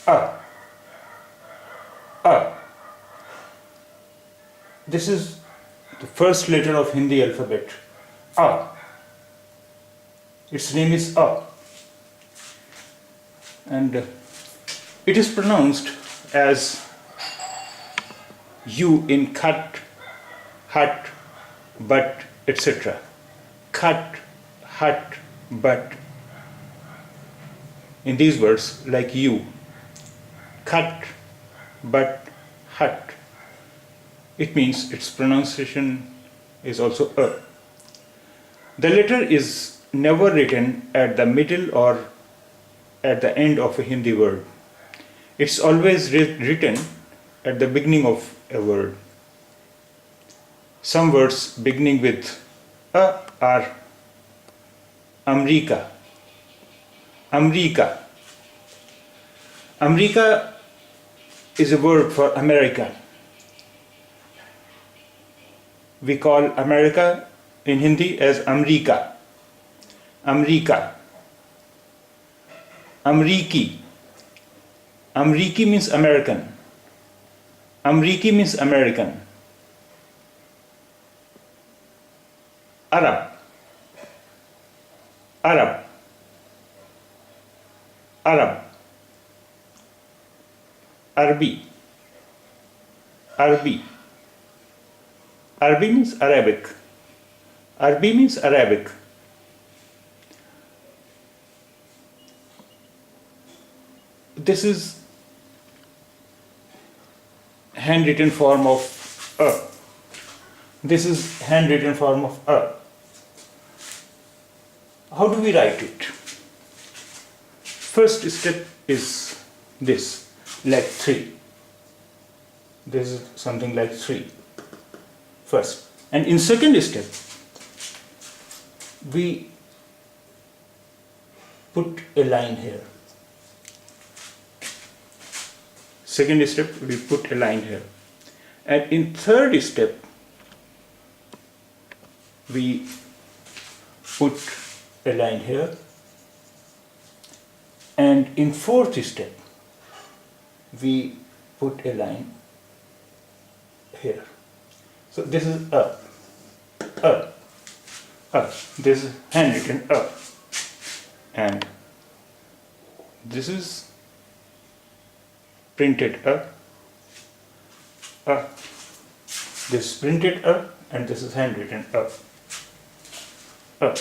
A. A. This is the first letter of Hindi alphabet. A. Its name is A. And it is pronounced as U in cut, hut, but, etc. Cut, hut, but. In these words, like you, cut, but, hut. It means its pronunciation is also A. The letter is never written at the middle or at the end of a Hindi word. It's always written at the beginning of a word. Some words beginning with A are America. America. America is a word for America. We call America in Hindi as America. America. Amriki. Amriki means American. Amriki means American. Arab. Arab. Arab. Arabi. Arabi. Arabi means Arabic. Arabi means Arabic. This is handwritten form of A. This is handwritten form of A. How do we write it? First step is this, like 3. This is something like 3. First. And in second step, we put a line here. Second step, we put a line here. And in third step, we put a line here. And in fourth step, we put a line here. So this is A. A. A. This is handwritten A. And this is printed A. A. This is printed A, and this is handwritten A. A.